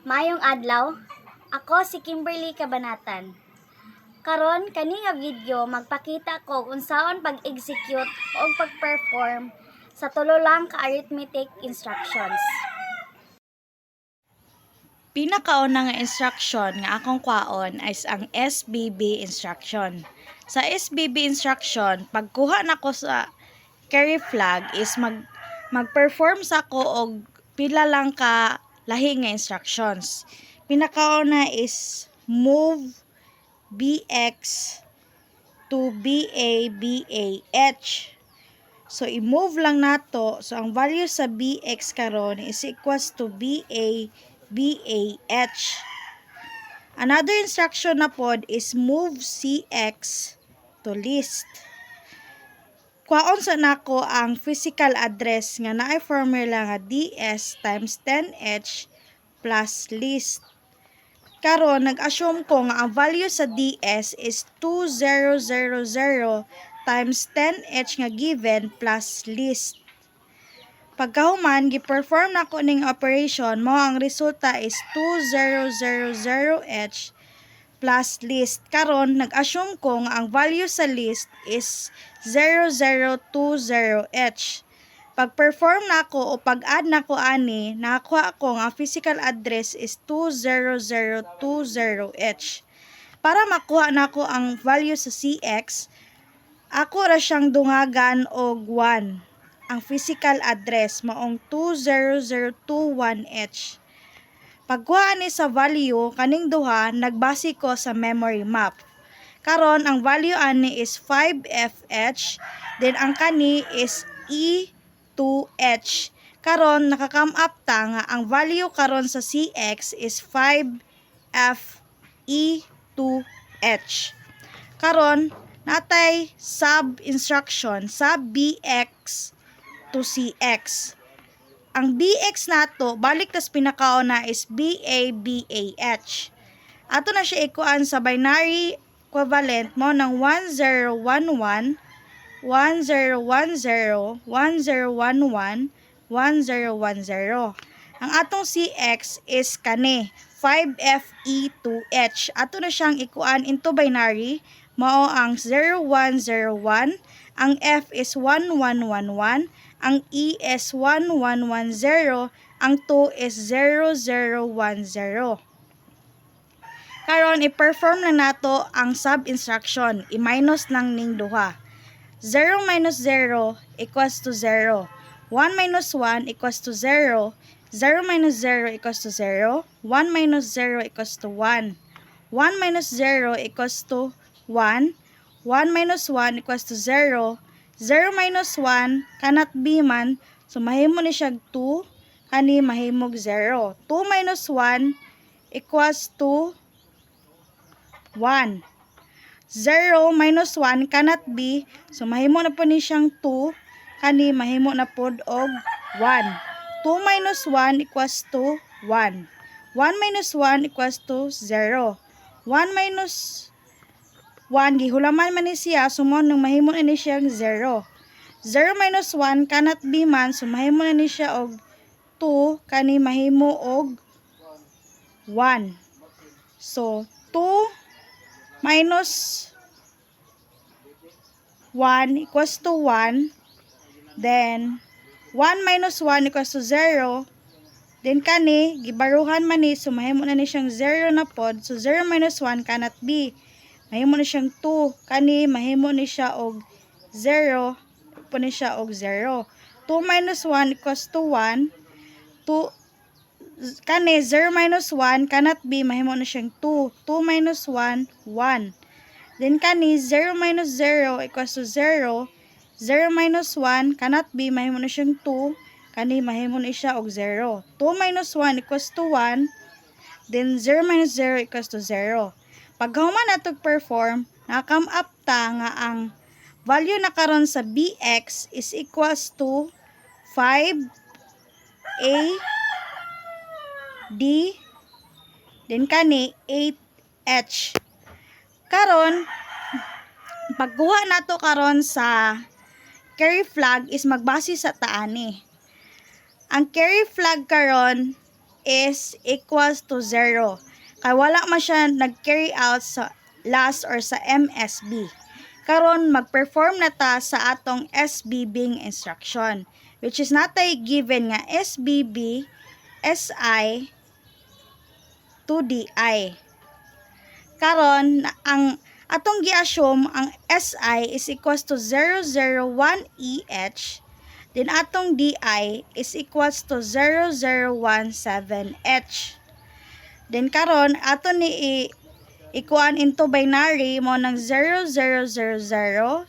Mayong adlaw, ako si Kimberly Cabanatan. Karon kani nga video magpakita ko kung saan pag-execute o pag-perform sa tulo lang ka arithmetic instructions. Pinakauna nga instruction nga akong kwaon is ang SBB instruction. Sa SBB instruction, pagkuha nako sa carry flag is mag-perform sa ko og pila lang ka lahi nga instructions. Pinakauna is move BX to BA, BA, H. So, i-move lang nato. So, ang value sa BX karon is equals to BA, BA, H. Another instruction na pod is move CX to list. Kwaon sa nako ang physical address nga naay formula nga DS times 10H plus list. Karon nag-assume ko nga ang value sa DS is 2000 times 10H nga given plus list. Pagkahuman gi-perform nako ning operation mo ang resulta is 2000H plus list. Karon nag-assume ko nga ang value sa list is 0020H. Pag-perform nako o pag-add nako ani, nakakuha ako nga physical address is 20020H. Para makuha nako ang value sa CX, ako ra siyang dungagan og 1. Ang physical address maong 20021H. Pagkuha ni sa value kaning duha nagbase ko sa memory map. Karon ang value ani is 5FH, then ang kani is E2H. Karon nakakam up ta nga ang value karon sa CX is 5FE2H. Karon natay sub instruction sub BX to CX. Ang BX nato balik tas pinakauna is BA, BAH. Ato na siya ikuan sa binary equivalent mo ng 1011, 1010, 1011, 1010. Ang atong CX is kani 5FE2H. Ato na siyang ikuan into binary mao ang 0101, ang F is 1111, ang E is 1110, ang 2 is 0010. Karon i-perform na nato ang sub-instruction. I-minus lang ning duha. 0 minus 0 equals to 0. 1 minus 1 equals to 0. 0 minus 0 equals to 0. 1 minus 0 equals to 1. 1 minus 0 equals to 1. 1 minus 1 equals to 0. 0 minus 1 cannot be man. So, mahimo ni siya 2. Kani mahimog 0. 2 minus 1 equals to 1. 0 minus 1 cannot be. So, mahimo na po ni siyang 2. Kani mahimo na po og 1. 2 minus 1 equals to 1. 1 minus 1 equals to 0. 1 minus 1, gihulaman man ni siya, sumon nang mahimo na ni siyang 0. 0 minus 1 cannot be man, so mahimo na ni siya og 2, kani mahimo og 1. So, 2 minus 1 equals to 1. Then, 1 minus 1 equals to 0. Then, kani, gibaruhan man ni, so mahimo na ni siyang 0 na pod. So, 0 minus 1 cannot be. Mahimo na siyang 2. Kani, mahimo ni siya og 0. Po ni siya og 0. 2 minus 1 equals to 1. 2, kani, 0 minus 1 cannot be. Mahimo na siyang 2. 2 minus 1, 1. Then, kani, 0 minus 0 equals to 0. 0 minus 1 cannot be. Mahimo na siyang 2. Kani, mahimo na siya og 0. 2 minus 1 equals to 1. Then, 0 minus 0 equals to 0. Pag human nato perform, nakam up ta nga ang value na karon sa BX is equals to 5A D then kani 8H. Karon pagkuha nato karon sa carry flag is magbase sa taani. Ang carry flag karon is equals to 0. Kaya wala man siya nag-carry out sa last or sa MSB. Karon mag-perform na ta sa atong SBB instruction, which is natay given nga SBB SI to DI. Karon ang atong gi-assume ang SI is equals to 001EH, then atong DI is equals to 0017H. Then karon aton ni ikuan into binary mo ng 0000, 0000,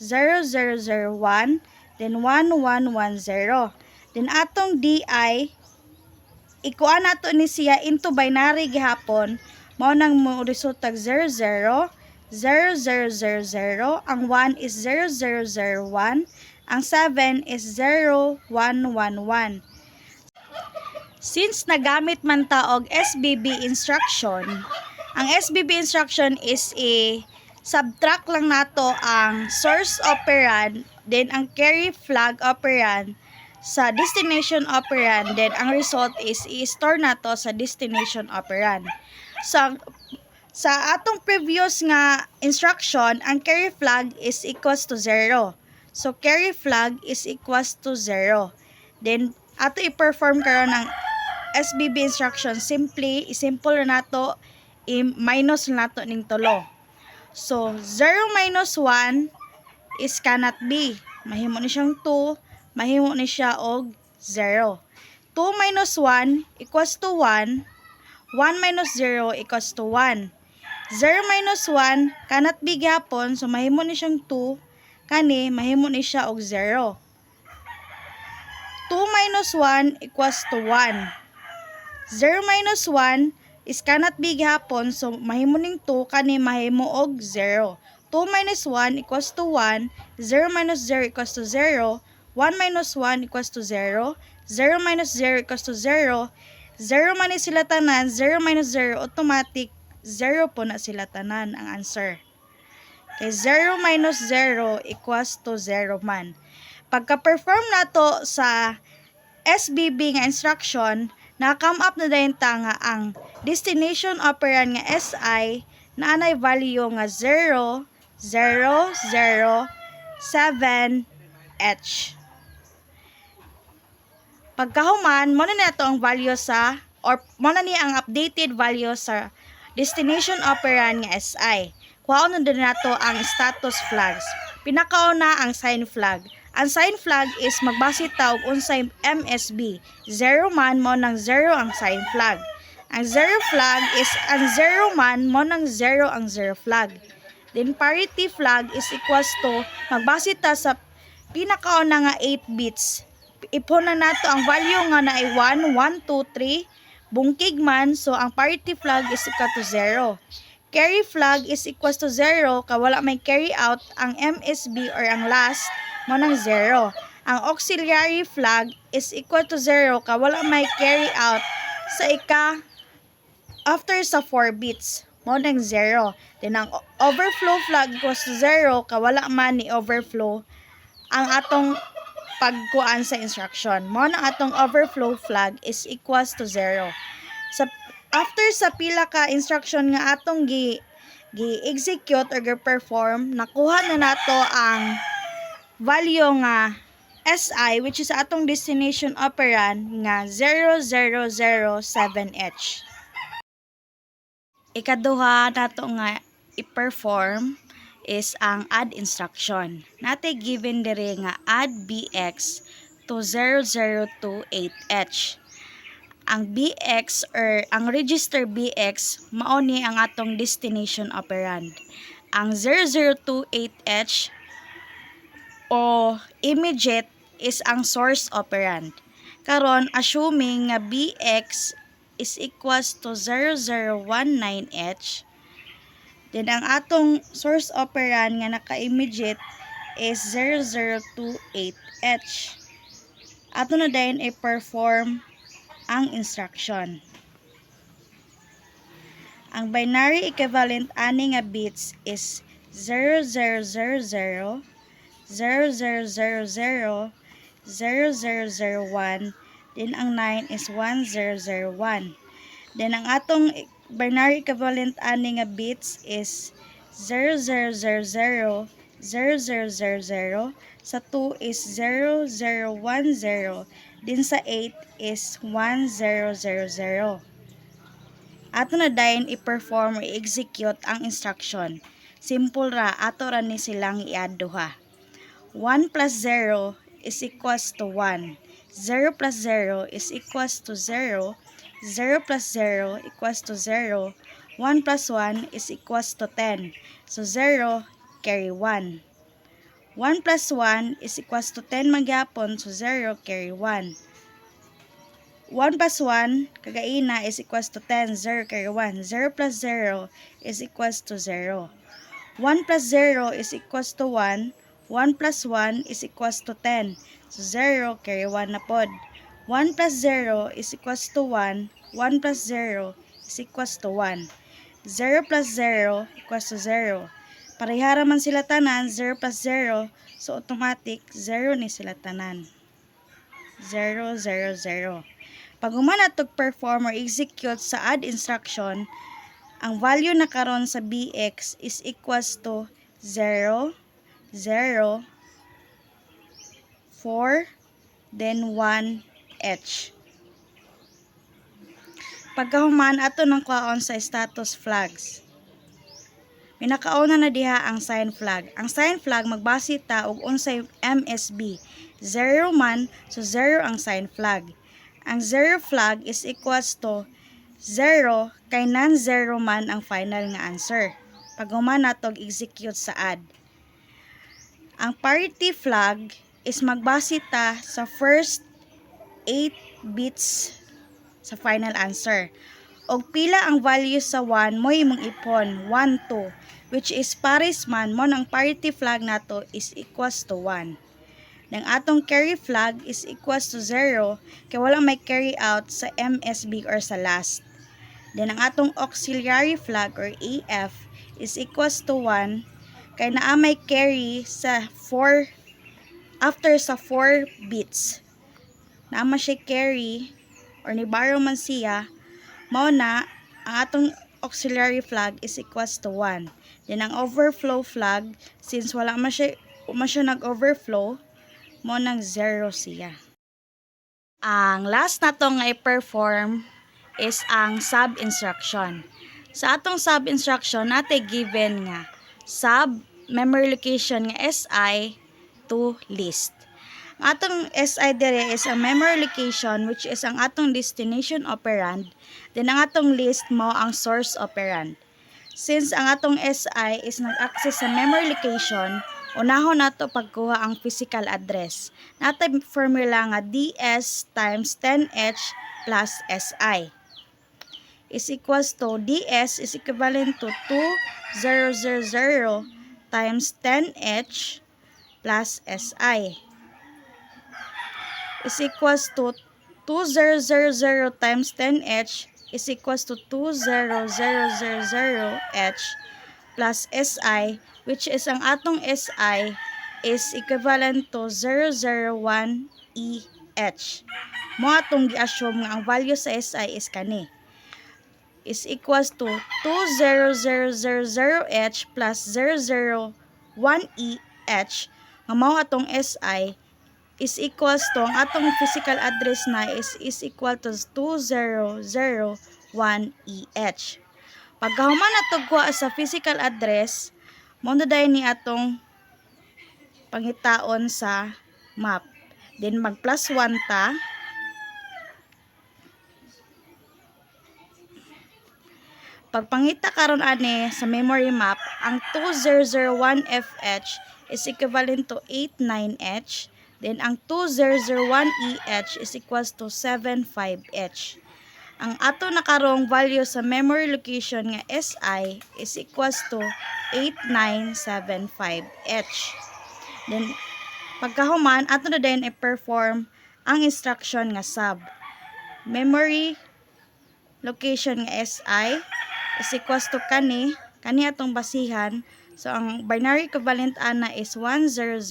0001, then 1110. Then atong DI, ikuan nato ni siya into binary gihapon, mo nang mo resultag 00, 0000, ang 1 is 0001, ang 7 is 0111. Since nagamit man ta og SBB instruction, ang SBB instruction is subtract lang nato ang source operand, then ang carry flag operand sa destination operand, then ang result is i-store nato sa destination operand. So, sa atong previous nga instruction, ang carry flag is equals to 0. So, carry flag is equals to 0. Then, ato i-perform karon ng SBB instruction, simple na nato, i-minus na nato ning tulo. So, 0 minus 1 is cannot be. Mahimo ni siyang 2, mahimo ni siya og 0. 2 minus 1 equals to 1, 1 minus 0 equals to 1. 0 minus 1 cannot be gapon, so mahimo ni siyang 2, kani mahimo ni siya og 0. 2 minus 1 equals to 1. 0 minus 1 is cannot be gihapon, so mahimo ning 2, kani mahimo og 0. 2 minus 1 equals to 1, 0 minus 0 equals to 0, 1 minus 1 equals to 0, 0 minus 0 equals to 0, 0 man ni sila tanan, 0 minus 0, automatic 0 po na sila tanan ang answer. Kay 0 minus 0 equals to 0 man. Pagka-perform nato sa SBB nga instruction, na-come up na dayon ta nga ang destination operand nga SI na anay value nga 0, 0, 0, 7H. Pagkahuman, mo na nato ang value sa, or mo na ni ang updated value sa destination operand nga SI. Kuhaon na din nato ang status flags. Pinakauna ang sign flag. Ang sign flag is magbase ta og unsay MSB. 0 man mo nang 0 ang sign flag. Ang 0 flag is ang 0 man mo nang 0 ang 0 flag. Then parity flag is equals to magbase ta sa pinakauna nga 8 bits. Ipon na nato ang value nga na ay 1, 1, 2, 3. Bungkig man, so ang parity flag is equal to 0. Carry flag is equals to 0 kay wala may carry out ang MSB or ang last mo ng 0. Ang auxiliary flag is equal to 0 kay wala may carry out sa after sa 4 bits mo ng 0. Then ang overflow flag equals to 0 kay wala man ni overflow ang atong pagkuan sa instruction. Mo na atong overflow flag is equals to 0. After sa pila ka instruction nga atong gi-execute or gi-perform, nakuha na nato ang value nga SI, which is atong destination operand nga 0007H. Ikaduha nato nga i-perform is ang add instruction. Natay given diri nga add BX to 0028H. Ang BX or ang register BX mao ni ang atong destination operand. Ang 0028H o immediate is ang source operand. Karon assuming nga BX is equals to 0019H, then ang atong source operand nga naka-immediate is 0028H. Ato na dayon i-perform ang instruction. Ang binary equivalent ani nga bits is 0000, 0000, 0001, Then ang 9 is 1001. Then ang atong binary equivalent ani nga bits is 0000, 0000. Sa 2 is 0010. Then sa 8 is 1000. Ato na dayon i-perform o i-execute ang instruction. Simple ra, ato ra ni silang i-add duha. 1 plus 0 is equals to 1. 0 plus 0 is equals to 0. 0 plus 0 equals to 0. 1 plus 1 is equals to 10. So 0 carry 1. 1 plus 1 is equals to 10 magyapon. So 0 carry 1. 1 plus 1 kagaina is equals to 10. 0 carry 1. 0 plus 0 is equals to 0. 1 plus 0 is equals to 1. 1 plus 1 is equals to 10. So 0 carry 1 na pod. 1 plus 0 is equals to 1. 1 plus 0 is equals to 1. 0 plus 0 equals to 0. Parehara man sila tanan, 0 plus 0. So automatic, 0 ni sila tanan. 0, 0, 0. Pag humana to perform or execute sa add instruction, ang value na karon sa bx is equals to 0, 0, 4, then 1h. Pagkahuman ato ng kwaon sa status flags. Minakauna na diha ang sign flag. Ang sign flag magbase ta og unsay MSB. 0 man, so 0 ang sign flag. Ang 0 flag is equals to 0 kay non-zero man ang final nga answer. Paghuman nato execute sa add. Ang parity flag is magbase ta sa first 8 bits sa final answer. Og pila ang value sa 1 mo imong ipon 1, 2, which is pares man mo ang parity flag nato is equals to 1. Nang atong carry flag is equals to 0 kay wala may carry out sa MSB or sa last. Then ang atong auxiliary flag or AF is equals to 1 kay naa may carry sa 4 after sa 4 bits. Naa man siya carry or ni borrow man siya, mao na ang atong auxiliary flag is equals to 1. Then ang overflow flag, since wala man siya nag-overflow, mao nang 0 siya. Ang last na to nga i-perform is ang sub instruction. Sa atong sub instruction natin given nga sub memory location nga SI to list. Ang atong SI dire is a memory location which is ang atong destination operand. Then ang atong list mo ang source operand. Since ang atong SI is nag-access sa memory location, unahon nato pagkuha ang physical address. Natay formula nga DS times 10H plus SI is equals to DS is equivalent to 2000 times 10H plus SI is equals to 2000 times 10H is equals to 20000H plus SI, which is ang atong SI is equivalent to 001EH. Mo atong gi-assume nga ang value sa SI is kani is equals to 20000H plus 001EH nga mao atong SI is equals to ang atong physical address na is equal to 2001EH. Pagkahuman nato kuha sa physical address, mo na dayon ni atong pangitaon sa map. Then mag plus 1 ta. Pagpangita karon ani sa memory map, ang 2001FH is equivalent to 89H. Then, ang 2001EH is equals to 75H. Ang ato nakarong value sa memory location nga SI is equals to 8975H. Then, pagkahuman, ato na din i-perform ang instruction nga sub. Memory location nga SI is equals to kani atong basihan. So, ang binary equivalent ana is 100,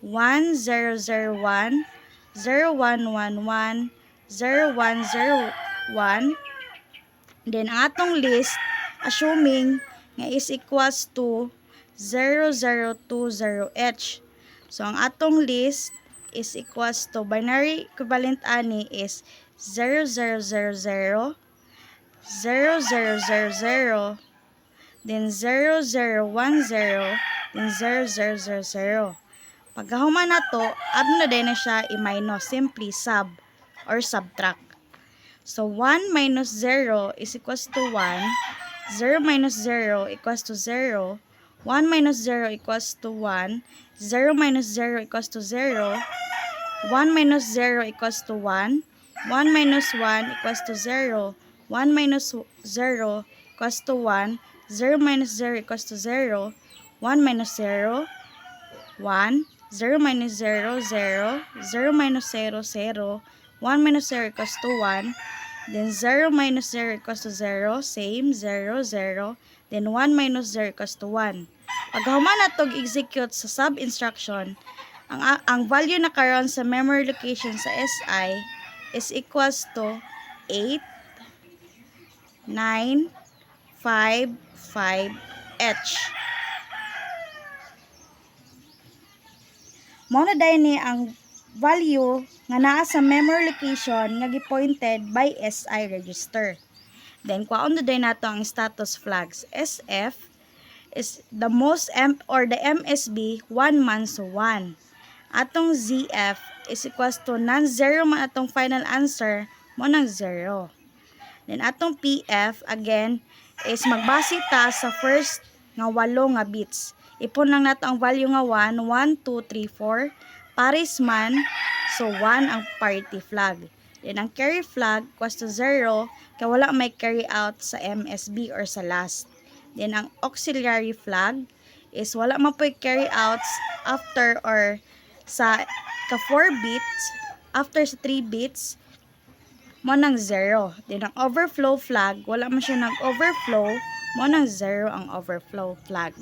1001, 0111 0101. Then ang atong list assuming nga is equals to 0020H. So ang atong list is equals to binary equivalent ani is 0000 0000 then 0010 then 0000. Pagkahuman na to, add na din na siya i-minus, simply sub or subtract. So 1 minus 0 is equals to 1, 0 minus 0 equals to 0, 1 minus 0 equals to 1, 0 minus 0 equals to 0, 1 minus 0 equals to 1, 1 minus 1 equals to 0, 1 minus 0 equals to 1, 0 minus 0 equals to 0, 1 minus 0, 1, 0 minus 0, 0, 0 minus 0, 0, 1 minus 0 equals to 1, then 0 minus 0 equals to 0, same, 0, 0, then 1 minus 0 equals to 1. Pag human na itong execute sa sub-instruction, ang value na karon sa memory location sa SI is equals to 8, 9, 5, 5H. Mao na dahil ni ang value nga naa sa memory location nga gipointed by SI register. Then kuhaon na dahil nato ang status flags. SF is the most or the MSB 1 man so 1. Atong ZF is equals to non-zero man atong final answer mo ng 0. Then atong PF again is magbase ta sa first nga 8 nga bits. Ipon lang nato ang value nga 1, 1, 2, 3, 4. Pares man, so 1 ang parity flag. Then ang carry flag equals to 0 kaya wala may carry out sa MSB or sa last. Then ang auxiliary flag is wala man po carry outs after or sa ka 4 bits, after sa 3 bits mo ng 0. Then ang overflow flag, wala man siya nag-overflow, mo ng 0 ang overflow flag.